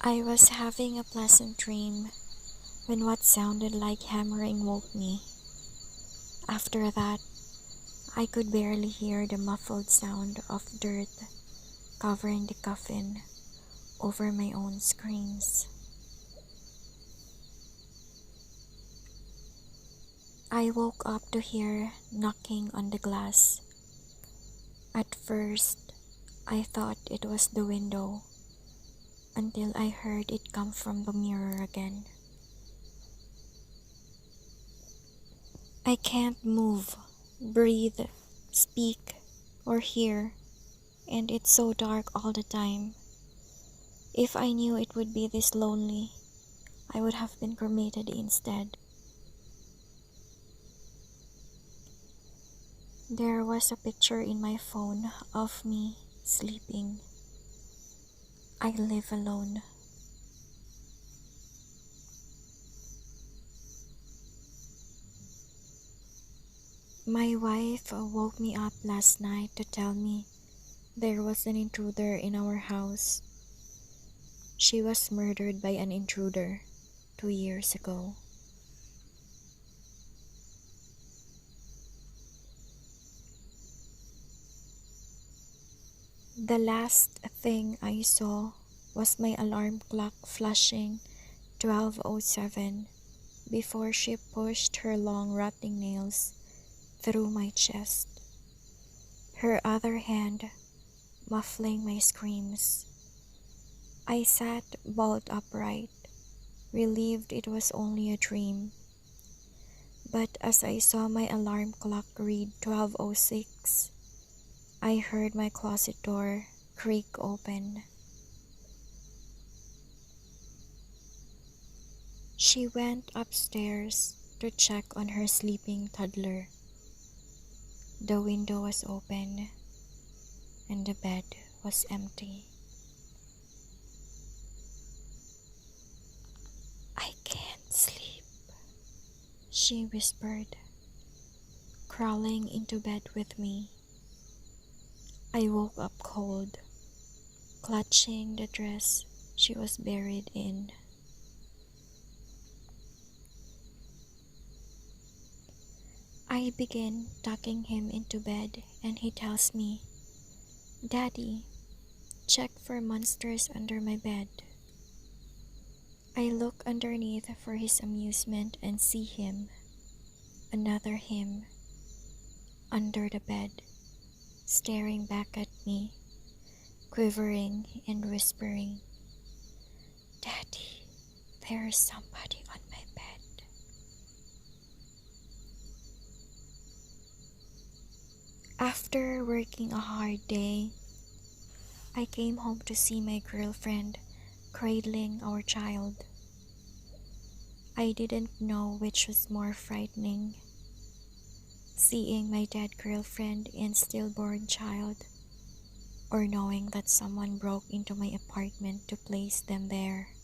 I was having a pleasant dream when what sounded like hammering woke me. After that, I could barely hear the muffled sound of dirt covering the coffin over my own screams. I woke up to hear knocking on the glass. At first, I thought it was the window until I heard it come from the mirror again. I can't move, breathe, speak, or hear, and it's so dark all the time. If I knew it would be this lonely, I would have been cremated instead. There was a picture in my phone of me sleeping. I live alone. My wife woke me up last night to tell me there was an intruder in our house. She was murdered by an intruder 2 years ago. The last thing I saw was my alarm clock flashing 12:07 before she pushed her long rotting nails through my chest, her other hand muffling my screams. I sat bolt upright, relieved it was only a dream. But as I saw my alarm clock read 12:06, I heard my closet door creak open. She went upstairs to check on her sleeping toddler. The window was open and the bed was empty. "I can't sleep," she whispered, crawling into bed with me. I woke up cold, clutching the dress she was buried in. I begin tucking him into bed and he tells me, "Daddy, check for monsters under my bed." I look underneath for his amusement and see him, another him, under the bed, staring back at me, quivering and whispering, "Daddy, there's somebody on my bed." After working a hard day, I came home to see my girlfriend cradling our child. I didn't know which was more frightening, seeing my dead girlfriend and stillborn child, or knowing that someone broke into my apartment to place them there.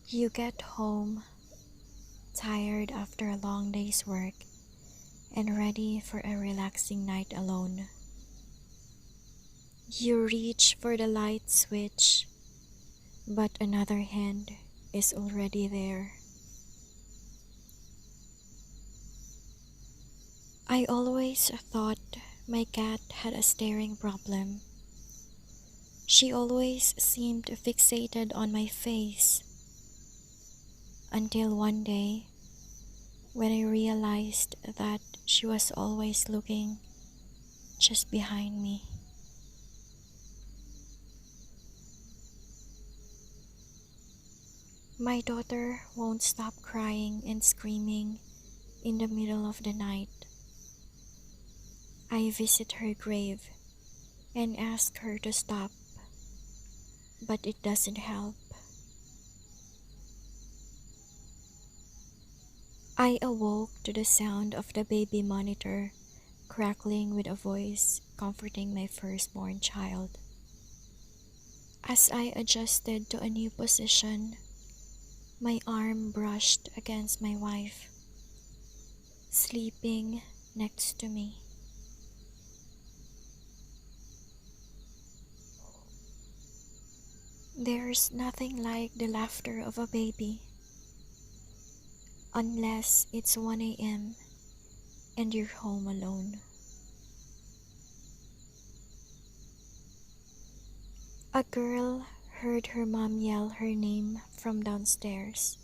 You get home, tired after a long day's work, and ready for a relaxing night alone. You reach for the light switch, but another hand is already there. I always thought my cat had a staring problem. She always seemed fixated on my face, until one day when I realized that she was always looking just behind me. My daughter won't stop crying and screaming in the middle of the night. I visit her grave and ask her to stop, but it doesn't help. I awoke to the sound of the baby monitor crackling with a voice comforting my firstborn child. As I adjusted to a new position, my arm brushed against my wife, sleeping next to me. There's nothing like the laughter of a baby, unless it's 1 a.m. and you're home alone. A girl heard her mom yell her name from downstairs,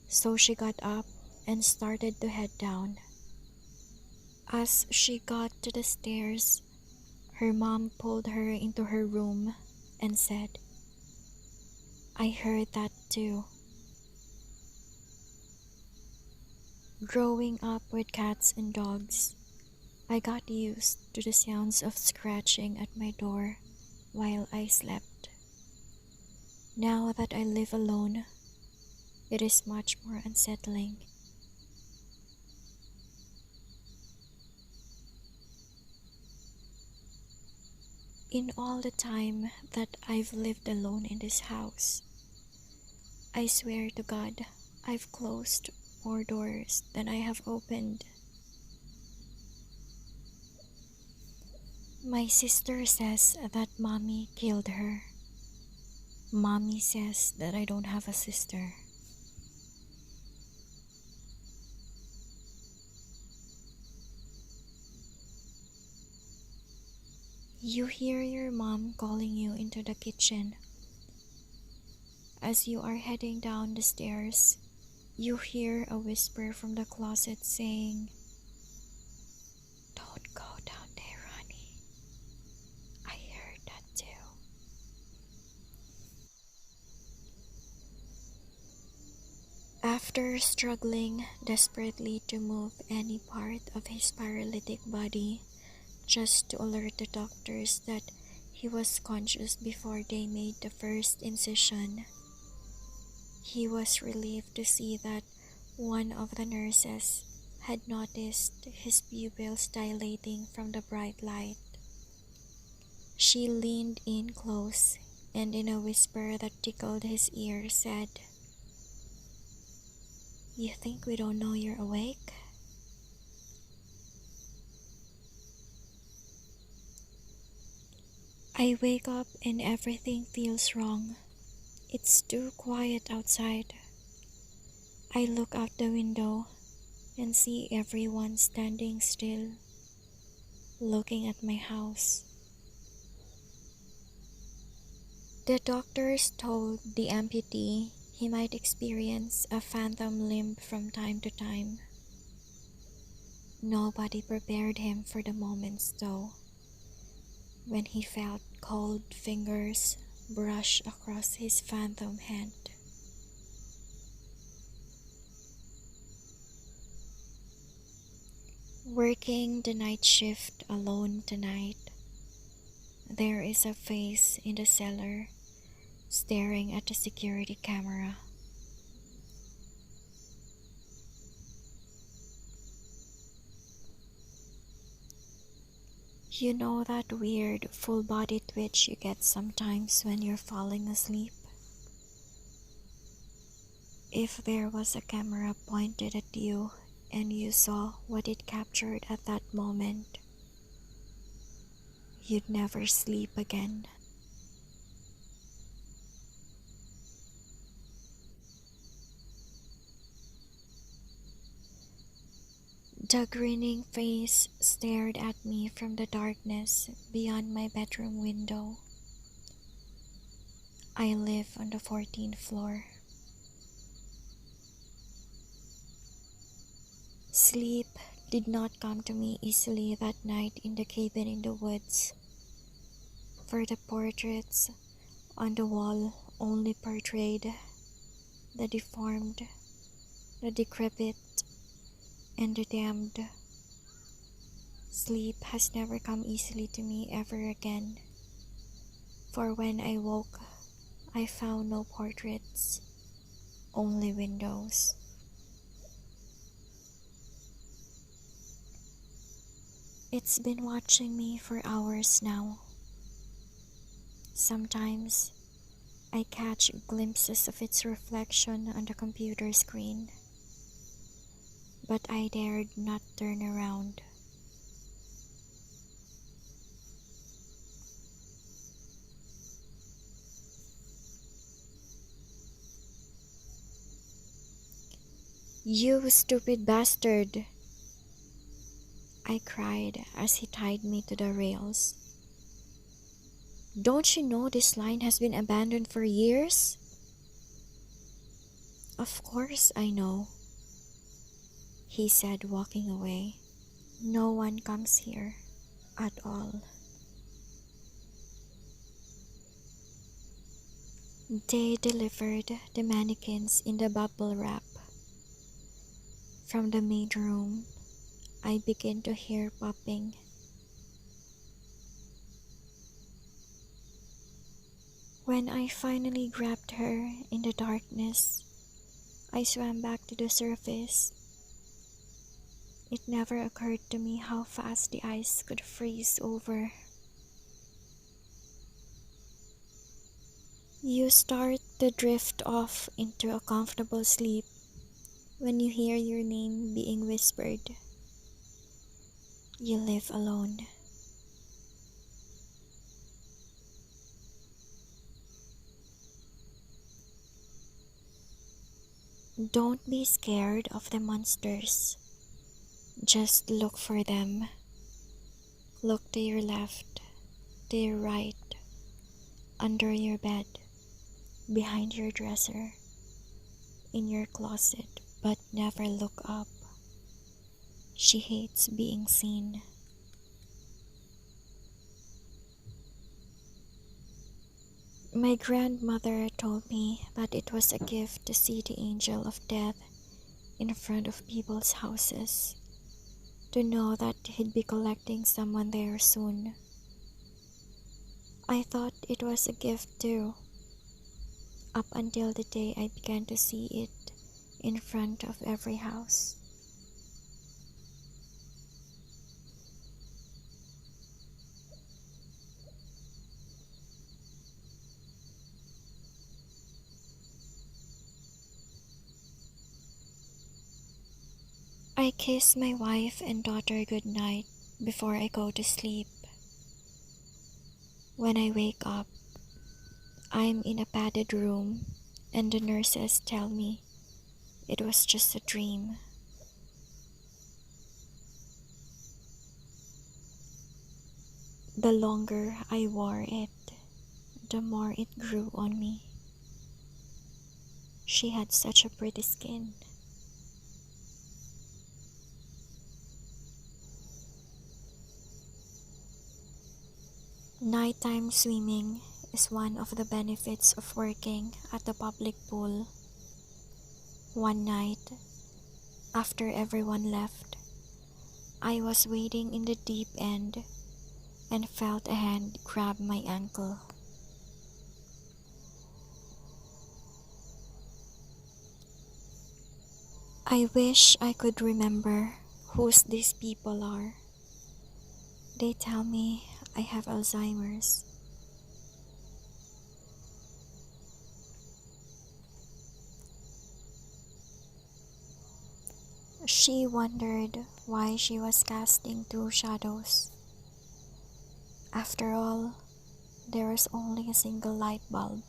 so she got up and started to head down. As she got to the stairs, her mom pulled her into her room and said, "I heard that too." Growing up with cats and dogs, I got used to the sounds of scratching at my door while I slept. Now that I live alone, it is much more unsettling. In all the time that I've lived alone in this house, I swear to God, I've closed more doors than I have opened. My sister says that mommy killed her. Mommy says that I don't have a sister. You hear your mom calling you into the kitchen. As you are heading down the stairs, you hear a whisper from the closet saying, "Don't go down there, honey. I heard that too." After struggling desperately to move any part of his paralytic body, just to alert the doctors that he was conscious before they made the first incision, he was relieved to see that one of the nurses had noticed his pupils dilating from the bright light. She leaned in close and in a whisper that tickled his ear said, "You think we don't know you're awake?" I wake up and everything feels wrong. It's too quiet outside. I look out the window and see everyone standing still, looking at my house. The doctors told the amputee he might experience a phantom limb from time to time. Nobody prepared him for the moments though, when he felt cold fingers brush across his phantom hand. Working the night shift alone tonight, there is a face in the cellar staring at the security camera. You know that weird full body twitch you get sometimes when you're falling asleep? If there was a camera pointed at you and you saw what it captured at that moment, you'd never sleep again. The grinning face stared at me from the darkness beyond my bedroom window. I live on the 14th floor. Sleep did not come to me easily that night in the cabin in the woods, for the portraits on the wall only portrayed the deformed, the decrepit, and the damned. Sleep has never come easily to me ever again, for when I woke, I found no portraits, only windows. It's been watching me for hours now. Sometimes, I catch glimpses of its reflection on the computer screen. but I dared not turn around. "You stupid bastard!" I cried as he tied me to the rails. "Don't you know this line has been abandoned for years?" "Of course I know," he said, walking away. "No one comes here at all." They delivered the mannequins in the bubble wrap. From the maid room, I began to hear popping. When I finally grabbed her in the darkness, I swam back to the surface. It never occurred to me how fast the ice could freeze over. You start to drift off into a comfortable sleep when you hear your name being whispered. You live alone. Don't be scared of the monsters. Just look for them. Look to your left, to your right, under your bed, behind your dresser, in your closet, but never look up. She hates being seen. My grandmother told me that it was a gift to see the angel of death in front of people's houses, to know that he'd be collecting someone there soon. I thought it was a gift too, up until the day I began to see it in front of every house. I kiss my wife and daughter goodnight before I go to sleep. When I wake up, I'm in a padded room and the nurses tell me it was just a dream. The longer I wore it, the more it grew on me. She had such a pretty skin. Nighttime swimming is one of the benefits of working at the public pool. One night, after everyone left, I was wading in the deep end and felt a hand grab my ankle. I wish I could remember whose these people are. They tell me I have Alzheimer's. She wondered why she was casting two shadows. After all, there was only a single light bulb.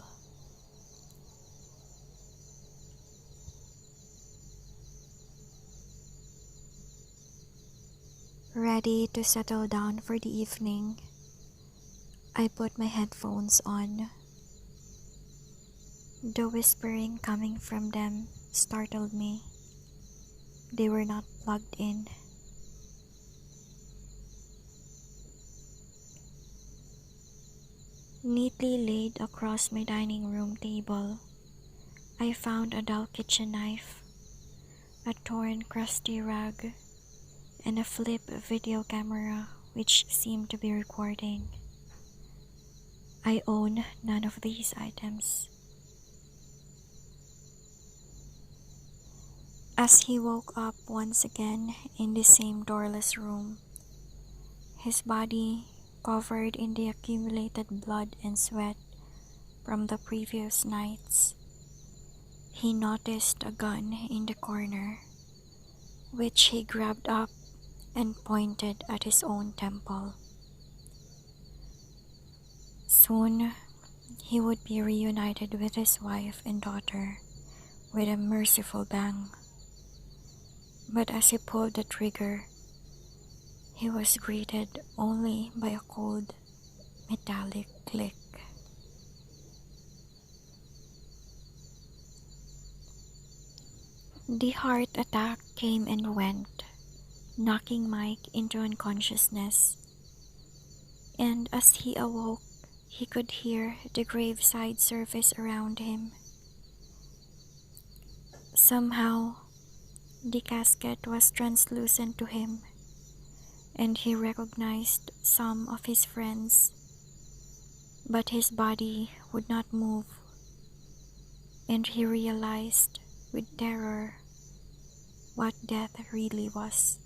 Ready to settle down for the evening, I put my headphones on. The whispering coming from them startled me. They were not plugged in. Neatly laid across my dining room table, I found a dull kitchen knife, a torn crusty rug, and a flip video camera which seemed to be recording. I own none of these items. As he woke up once again in the same doorless room, his body covered in the accumulated blood and sweat from the previous nights, he noticed a gun in the corner, which he grabbed up and pointed at his own temple. Soon, he would be reunited with his wife and daughter with a merciful bang. But as he pulled the trigger, he was greeted only by a cold, metallic click. The heart attack came and went, knocking Mike into unconsciousness. And as he awoke, he could hear the graveside surface around him. Somehow, the casket was translucent to him, and he recognized some of his friends, but his body would not move, and he realized with terror what death really was.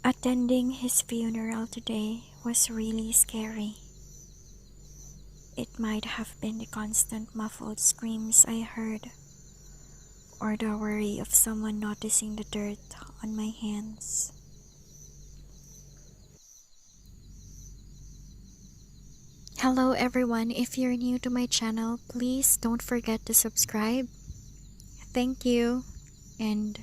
Attending his funeral today was really scary. It might have been the constant muffled screams I heard, or the worry of someone noticing the dirt on my hands. Hello everyone, if you're new to my channel, please don't forget to subscribe. Thank you, and